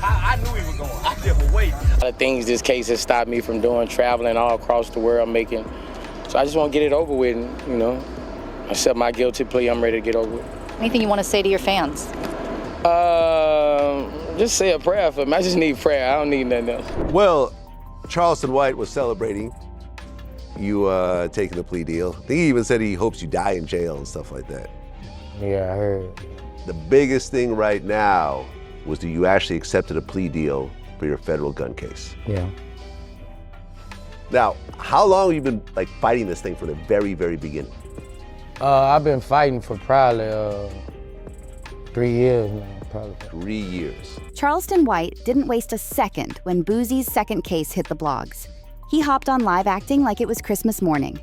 I knew he was going. I just was waiting. A lot of things this case has stopped me from doing, traveling all across the world, making. So I just want to get it over with, and, you know, accept my guilty plea. I'm ready to get over it. Anything you want to say to your fans? Just say a prayer for me. I just need prayer. I don't need nothing else. Well, Charleston White was celebrating you taking the plea deal. I think he even said he hopes you die in jail and stuff like that. Yeah, I heard. The biggest thing right now was that you actually accepted a plea deal for your federal gun case. Yeah. Now, how long have you been fighting this thing from the very, very beginning? I've been fighting for probably 3 years now, probably. 3 years. Charleston White didn't waste a second when Boosie's second case hit the blogs. He hopped on live acting like it was Christmas morning.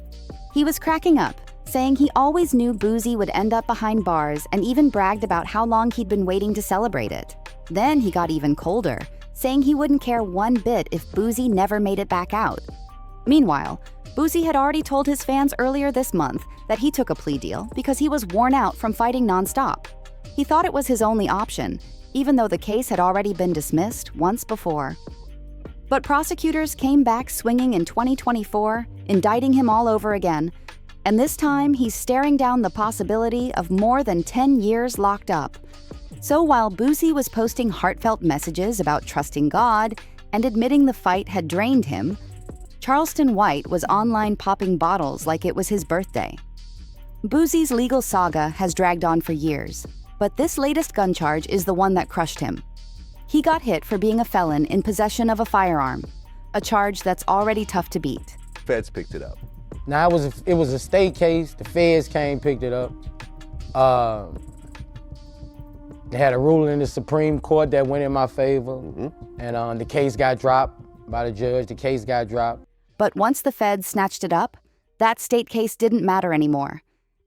He was cracking up, saying he always knew Boosie would end up behind bars and even bragged about how long he'd been waiting to celebrate it. Then he got even colder, saying he wouldn't care one bit if Boosie never made it back out. Meanwhile, Boosie had already told his fans earlier this month that he took a plea deal because he was worn out from fighting nonstop. He thought it was his only option, even though the case had already been dismissed once before. But prosecutors came back swinging in 2024, indicting him all over again, and this time he's staring down the possibility of more than 10 years locked up. So while Boosie was posting heartfelt messages about trusting God and admitting the fight had drained him, Charleston White was online popping bottles like it was his birthday. Boosie's legal saga has dragged on for years, but this latest gun charge is the one that crushed him. He got hit for being a felon in possession of a firearm, a charge that's already tough to beat. Feds picked it up. Now, it was a state case. The feds came, picked it up. They had a ruling in the Supreme Court that went in my favor, and the case got dropped by the judge. The case got dropped. But once the feds snatched it up, that state case didn't matter anymore.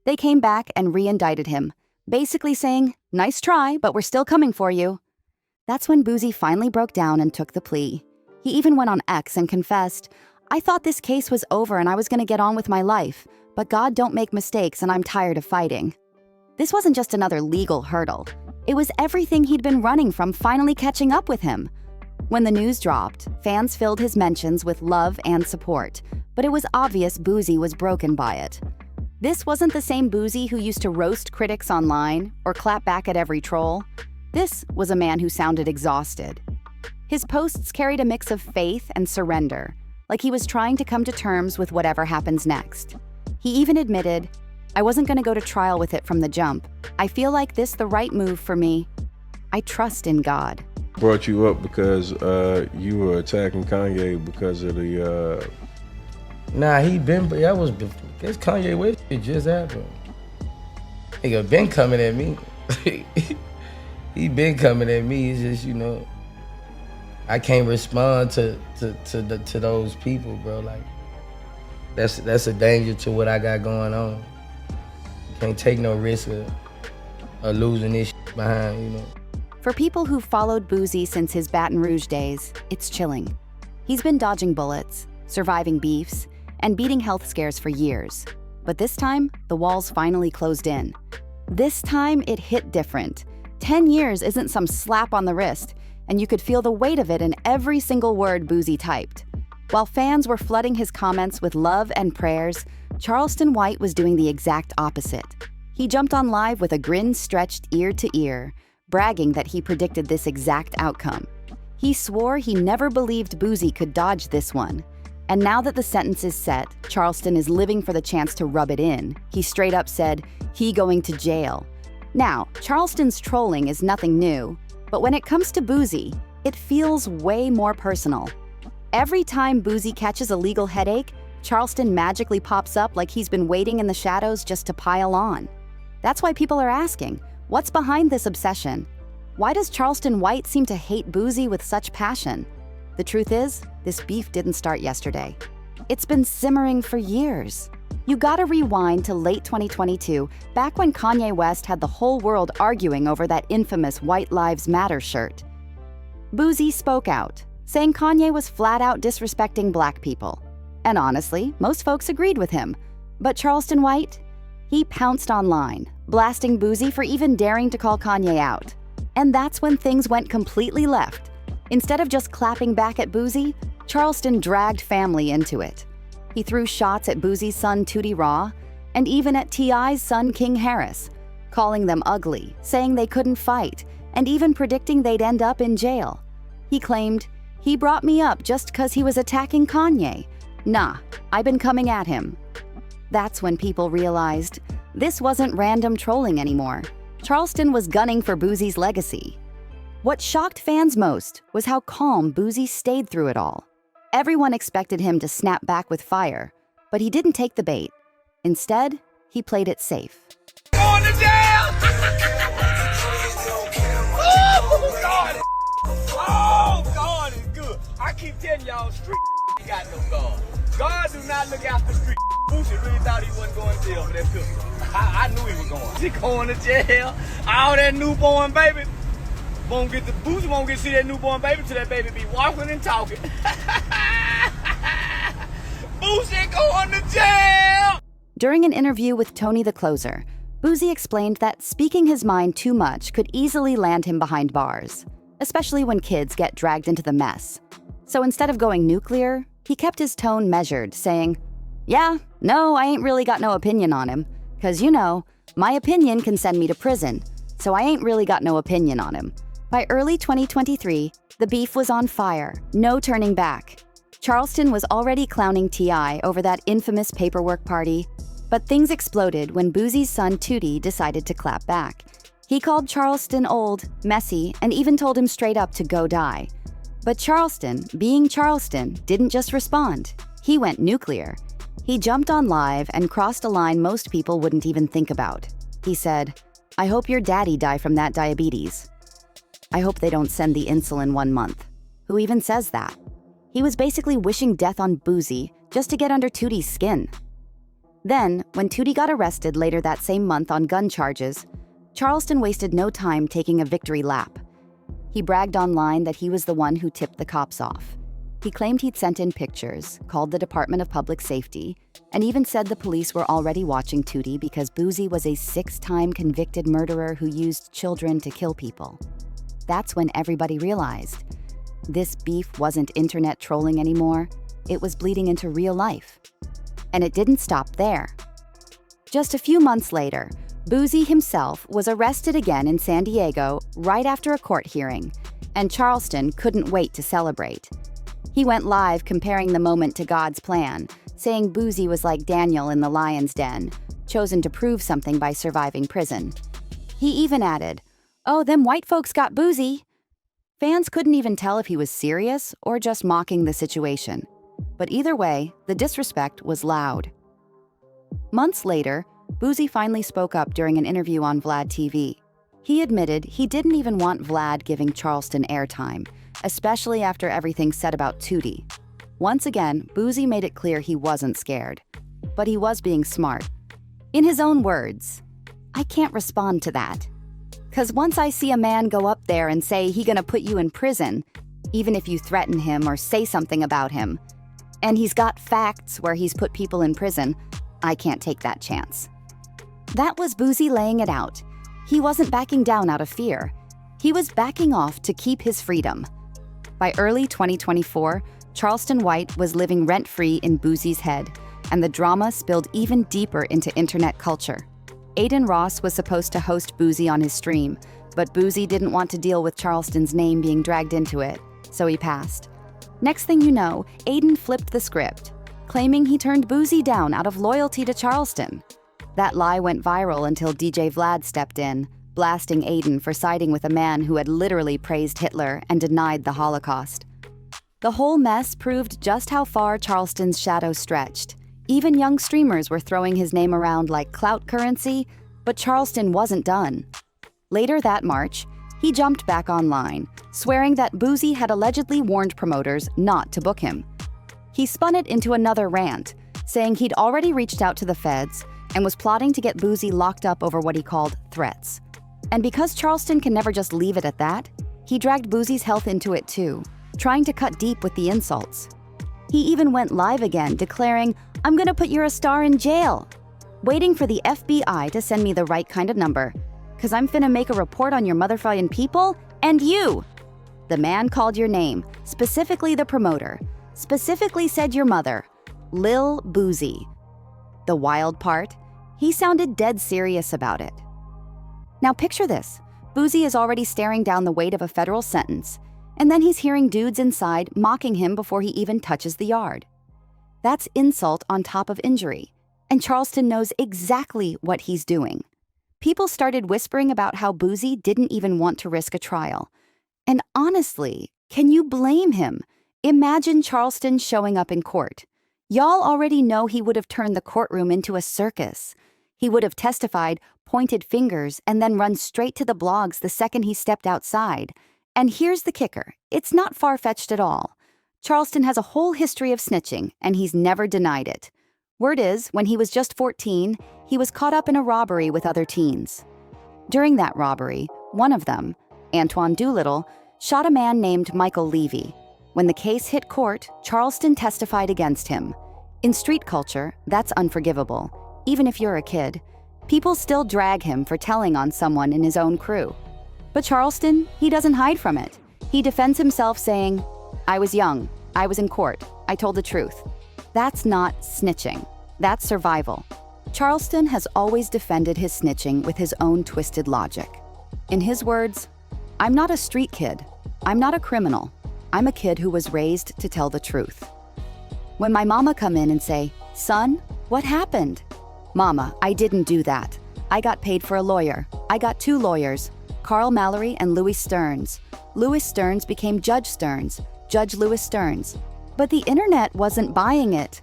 They came back and re-indicted him, basically saying, "Nice try, but we're still coming for you." That's when Boosie finally broke down and took the plea. He even went on X and confessed, "I thought this case was over and I was gonna get on with my life, but God don't make mistakes and I'm tired of fighting." This wasn't just another legal hurdle. It was everything he'd been running from finally catching up with him. When the news dropped, fans filled his mentions with love and support, but it was obvious Boosie was broken by it. This wasn't the same Boosie who used to roast critics online or clap back at every troll. This was a man who sounded exhausted. His posts carried a mix of faith and surrender, like he was trying to come to terms with whatever happens next. He even admitted, "I wasn't going to go to trial with it from the jump. I feel like this the right move for me. I trust in God." Brought you up because you were attacking Kanye because of the... Nah, this Kanye West shit just happened. Nigga been coming at me. He been coming at me. It's just, I can't respond to those people, bro. Like, that's a danger to what I got going on. Can't take no risk of losing this shit behind, For people who've followed Boosie since his Baton Rouge days, it's chilling. He's been dodging bullets, surviving beefs, and beating health scares for years. But this time, the walls finally closed in. This time, it hit different. 10 years isn't some slap on the wrist, and you could feel the weight of it in every single word Boosie typed. While fans were flooding his comments with love and prayers, Charleston White was doing the exact opposite. He jumped on live with a grin stretched ear to ear, bragging that he predicted this exact outcome. He swore he never believed Boosie could dodge this one. And now that the sentence is set, Charleston is living for the chance to rub it in. He straight up said, "He going to jail." Now, Charleston's trolling is nothing new, but when it comes to Boosie, it feels way more personal. Every time Boosie catches a legal headache, Charleston magically pops up like he's been waiting in the shadows just to pile on. That's why people are asking, what's behind this obsession? Why does Charleston White seem to hate Boosie with such passion? The truth is, this beef didn't start yesterday. It's been simmering for years. You gotta rewind to late 2022, back when Kanye West had the whole world arguing over that infamous White Lives Matter shirt. Boosie spoke out, saying Kanye was flat out disrespecting Black people. And honestly, most folks agreed with him. But Charleston White? He pounced online, blasting Boosie for even daring to call Kanye out. And that's when things went completely left. Instead of just clapping back at Boosie, Charleston dragged family into it. He threw shots at Boosie's son Tootie Raw and even at T.I.'s son King Harris, calling them ugly, saying they couldn't fight, and even predicting they'd end up in jail. He claimed, "He brought me up just 'cause he was attacking Kanye. Nah, I've been coming at him." That's when people realized this wasn't random trolling anymore. Charleston was gunning for Boosie's legacy. What shocked fans most was how calm Boosie stayed through it all. Everyone expected him to snap back with fire, but he didn't take the bait. Instead, he played it safe. Going to jail! Oh, God! Oh, God is good. I keep telling y'all, street ain't got no God. God do not look after street. Boosie really thought he wasn't going to jail for that cookie. I knew he was going. He going to jail. All that newborn baby. Boosie won't get to see that newborn baby till that baby be walking and talking. Boosie going to jail! During an interview with Tony the Closer, Boosie explained that speaking his mind too much could easily land him behind bars, especially when kids get dragged into the mess. So instead of going nuclear, he kept his tone measured, saying, "Yeah, no, I ain't really got no opinion on him, 'cause you know, my opinion can send me to prison, so I ain't really got no opinion on him." By early 2023, the beef was on fire, no turning back. Charleston was already clowning T.I. over that infamous paperwork party, but things exploded when Boosie's son Tootie decided to clap back. He called Charleston old, messy, and even told him straight up to go die. But Charleston, being Charleston, didn't just respond. He went nuclear. He jumped on live and crossed a line most people wouldn't even think about. He said, "I hope your daddy die from that diabetes. I hope they don't send the insulin 1 month." Who even says that? He was basically wishing death on Boosie just to get under Tootie's skin. Then, when Tootie got arrested later that same month on gun charges, Charleston wasted no time taking a victory lap. He bragged online that he was the one who tipped the cops off. He claimed he'd sent in pictures, called the Department of Public Safety, and even said the police were already watching Tootie because Boosie was a 6-time convicted murderer who used children to kill people. That's when everybody realized this beef wasn't internet trolling anymore, it was bleeding into real life. And it didn't stop there. Just a few months later, Boosie himself was arrested again in San Diego right after a court hearing, and Charleston couldn't wait to celebrate. He went live comparing the moment to God's plan, saying Boosie was like Daniel in the lion's den, chosen to prove something by surviving prison. He even added, "Oh, them white folks got Boosie." Fans couldn't even tell if he was serious or just mocking the situation. But either way, the disrespect was loud. Months later, Boosie finally spoke up during an interview on Vlad TV. He admitted he didn't even want Vlad giving Charleston airtime, especially after everything said about Tootie. Once again, Boosie made it clear he wasn't scared. But he was being smart. In his own words, "I can't respond to that. 'Cause once I see a man go up there and say he gonna put you in prison, even if you threaten him or say something about him, and he's got facts where he's put people in prison, I can't take that chance." That was Boosie laying it out. He wasn't backing down out of fear. He was backing off to keep his freedom. By early 2024, Charleston White was living rent-free in Boosie's head, and the drama spilled even deeper into internet culture. Aiden Ross was supposed to host Boosie on his stream, but Boosie didn't want to deal with Charleston's name being dragged into it, so he passed. Next thing you know, Aiden flipped the script, claiming he turned Boosie down out of loyalty to Charleston. That lie went viral until DJ Vlad stepped in, blasting Aiden for siding with a man who had literally praised Hitler and denied the Holocaust. The whole mess proved just how far Charleston's shadow stretched. Even young streamers were throwing his name around like clout currency, but Charleston wasn't done. Later that March, he jumped back online, swearing that Boosie had allegedly warned promoters not to book him. He spun it into another rant, saying he'd already reached out to the feds and was plotting to get Boosie locked up over what he called threats. And because Charleston can never just leave it at that, he dragged Boosie's health into it too, trying to cut deep with the insults. He even went live again, declaring, "I'm gonna put your star in jail," waiting for the FBI to send me the right kind of number, "'cause I'm finna make a report on your motherfucking people and you." The man called your name, specifically the promoter, specifically said your mother, Lil Boosie. The wild part? He sounded dead serious about it. Now picture this. Boosie is already staring down the weight of a federal sentence, and then he's hearing dudes inside mocking him before he even touches the yard. That's insult on top of injury, and Charleston knows exactly what he's doing. People started whispering about how Boosie didn't even want to risk a trial. And honestly, can you blame him? Imagine Charleston showing up in court. Y'all already know he would have turned the courtroom into a circus. He would have testified, pointed fingers, and then run straight to the blogs the second he stepped outside. And here's the kicker. It's not far-fetched at all. Charleston has a whole history of snitching, and he's never denied it. Word is, when he was just 14, he was caught up in a robbery with other teens. During that robbery, one of them, Antoine Doolittle, shot a man named Michael Levy. When the case hit court, Charleston testified against him. In street culture, that's unforgivable. Even if you're a kid, people still drag him for telling on someone in his own crew. But Charleston, he doesn't hide from it. He defends himself saying, "I was young, I was in court, I told the truth." That's not snitching, that's survival. Charleston has always defended his snitching with his own twisted logic. In his words, "I'm not a street kid, I'm not a criminal, I'm a kid who was raised to tell the truth." When my mama come in and say, "Son, what happened?" "Mama, I didn't do that. I got paid for a lawyer. I got 2 lawyers, Carl Mallory and Louis Stearns. Louis Stearns became Judge Stearns, Judge Louis Stearns. But the internet wasn't buying it."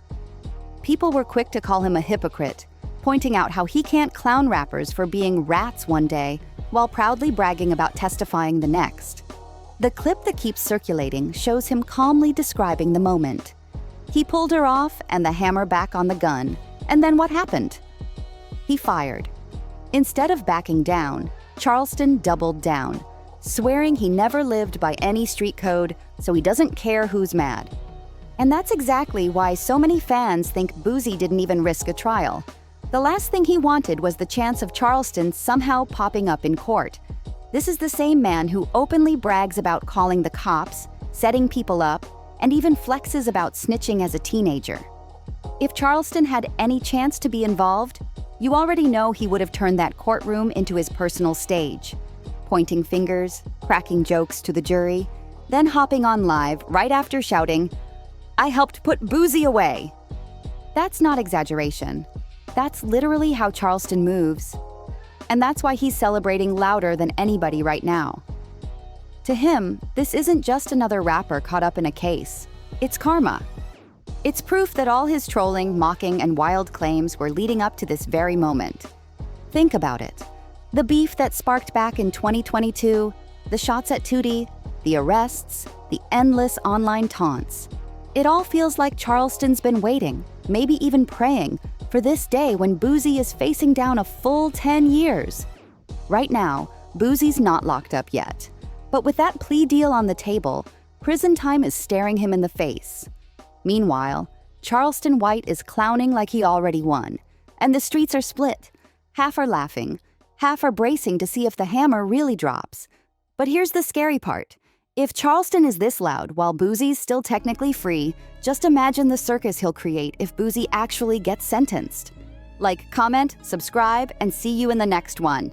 People were quick to call him a hypocrite, pointing out how he can't clown rappers for being rats one day while proudly bragging about testifying the next. The clip that keeps circulating shows him calmly describing the moment. He pulled her off and the hammer back on the gun. And then what happened? He fired. Instead of backing down, Charleston doubled down, swearing he never lived by any street code, so he doesn't care who's mad. And that's exactly why so many fans think Boosie didn't even risk a trial. The last thing he wanted was the chance of Charleston somehow popping up in court. This is the same man who openly brags about calling the cops, setting people up, and even flexes about snitching as a teenager. If Charleston had any chance to be involved, you already know he would have turned that courtroom into his personal stage, pointing fingers, cracking jokes to the jury, then hopping on live right after shouting, "I helped put Boosie away." That's not exaggeration. That's literally how Charleston moves. And that's why he's celebrating louder than anybody right now. To him, this isn't just another rapper caught up in a case. It's karma. It's proof that all his trolling, mocking, and wild claims were leading up to this very moment. Think about it. The beef that sparked back in 2022, the shots at Tootie, the arrests, the endless online taunts. It all feels like Charleston's been waiting, maybe even praying, for this day when Boosie is facing down a full 10 years. Right now, Boosie's not locked up yet. But with that plea deal on the table, prison time is staring him in the face. Meanwhile, Charleston White is clowning like he already won, and the streets are split. Half are laughing, half are bracing to see if the hammer really drops. But here's the scary part. If Charleston is this loud while Boosie's still technically free, just imagine the circus he'll create if Boosie actually gets sentenced. Like, comment, subscribe, and see you in the next one.